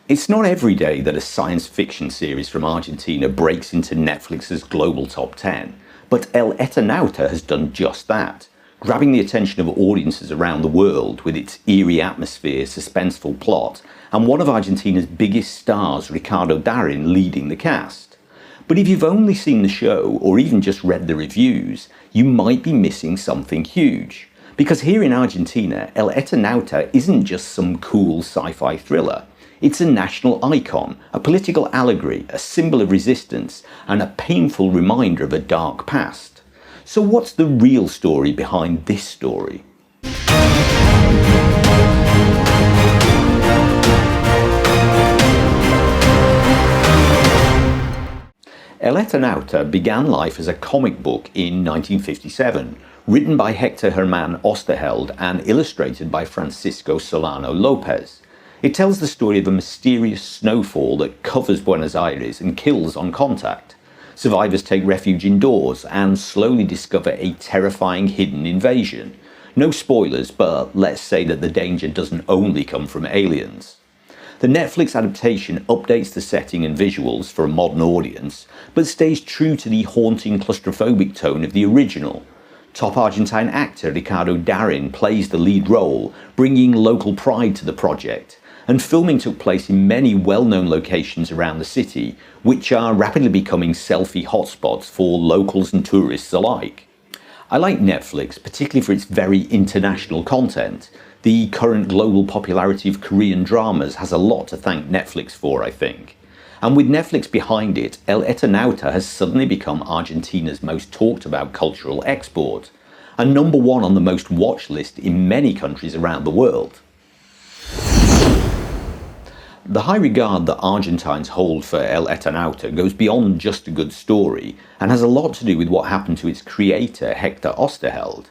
It's not every day that a science fiction series from Argentina breaks into Netflix's global top 10, but El Eternauta has done just that, grabbing the attention of audiences around the world with its eerie atmosphere, suspenseful plot, and one of Argentina's biggest stars, Ricardo Darin, leading the cast. But if you've only seen the show, or even just read the reviews, you might be missing something huge. Because here in Argentina, El Eternauta isn't just some cool sci-fi thriller. It's a national icon, a political allegory, a symbol of resistance, and a painful reminder of a dark past. So what's the real story behind this story? El Eternauta began life as a comic book in 1957, written by Hector Herman Oesterheld and illustrated by Francisco Solano Lopez. It tells the story of a mysterious snowfall that covers Buenos Aires and kills on contact. Survivors take refuge indoors and slowly discover a terrifying hidden invasion. No spoilers, but let's say that the danger doesn't only come from aliens. The Netflix adaptation updates the setting and visuals for a modern audience, but stays true to the haunting claustrophobic tone of the original. Top Argentine actor Ricardo Darin plays the lead role, bringing local pride to the project, and filming took place in many well-known locations around the city, which are rapidly becoming selfie hotspots for locals and tourists alike. I like Netflix, particularly for its very international content. The current global popularity of Korean dramas has a lot to thank Netflix for, I think. And with Netflix behind it, El Eternauta has suddenly become Argentina's most talked about cultural export, and number one on the most watched list in many countries around the world. The high regard that Argentines hold for El Eternauta goes beyond just a good story, and has a lot to do with what happened to its creator, Hector Oesterheld.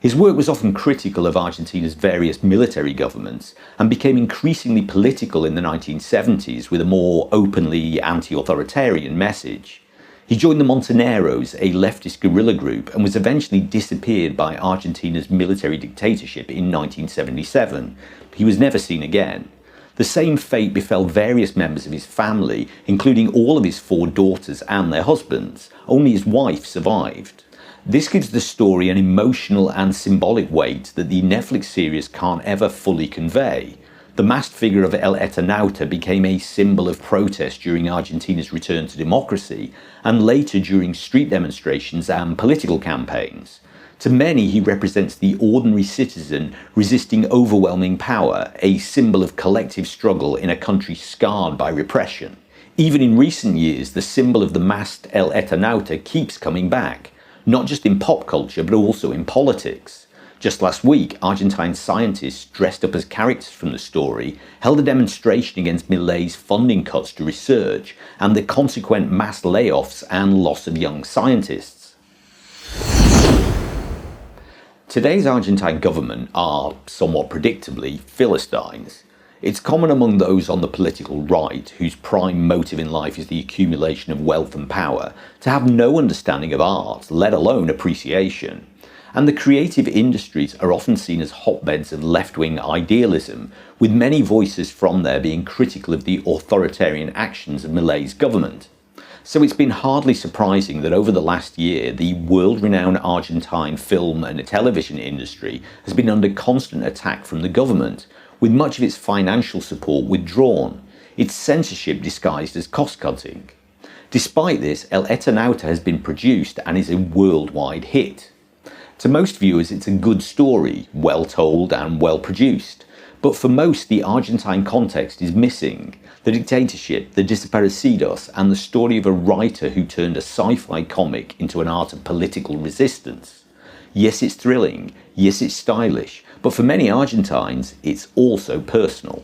His work was often critical of Argentina's various military governments, and became increasingly political in the 1970s with a more openly anti-authoritarian message. He joined the Montoneros, a leftist guerrilla group, and was eventually disappeared by Argentina's military dictatorship in 1977. He was never seen again. The same fate befell various members of his family, including all of his 4 daughters and their husbands. Only his wife survived. This gives the story an emotional and symbolic weight that the Netflix series can't ever fully convey. The masked figure of El Eternauta became a symbol of protest during Argentina's return to democracy, and later during street demonstrations and political campaigns. To many, he represents the ordinary citizen resisting overwhelming power, a symbol of collective struggle in a country scarred by repression. Even in recent years, the symbol of the masked El Eternauta keeps coming back, not just in pop culture, but also in politics. Just last week, Argentine scientists dressed up as characters from the story held a demonstration against Milei's funding cuts to research and the consequent mass layoffs and loss of young scientists. Today's Argentine government are, somewhat predictably, Philistines. It's common among those on the political right, whose prime motive in life is the accumulation of wealth and power, to have no understanding of art, let alone appreciation. And the creative industries are often seen as hotbeds of left-wing idealism, with many voices from there being critical of the authoritarian actions of Milei's government. So it's been hardly surprising that over the last year, the world-renowned Argentine film and television industry has been under constant attack from the government, with much of its financial support withdrawn, its censorship disguised as cost-cutting. Despite this, El Eternauta has been produced and is a worldwide hit. To most viewers, it's a good story, well told and well produced. But for most, the Argentine context is missing. The dictatorship, the desaparecidos, and the story of a writer who turned a sci-fi comic into an art of political resistance. Yes, it's thrilling. Yes, it's stylish. But for many Argentines, it's also personal.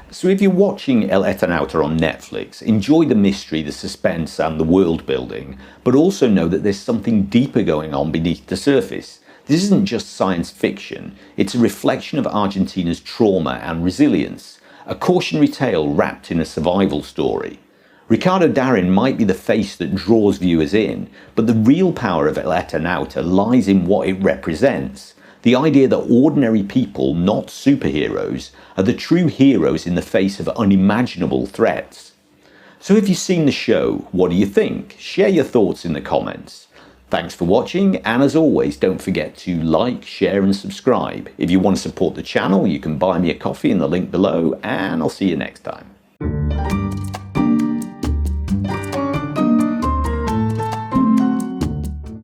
So if you're watching El Eternauta on Netflix, enjoy the mystery, the suspense, and the world building, but also know that there's something deeper going on beneath the surface. This isn't just science fiction, it's a reflection of Argentina's trauma and resilience, a cautionary tale wrapped in a survival story. Ricardo Darin might be the face that draws viewers in, but the real power of El Eternauta lies in what it represents, The idea that ordinary people, not superheroes, are the true heroes in the face of unimaginable threats. So if you've seen the show, what do you think? Share your thoughts in the comments. Thanks for watching, and as always, don't forget to like, share and subscribe. If you want to support the channel, you can buy me a coffee in the link below, and I'll see you next time.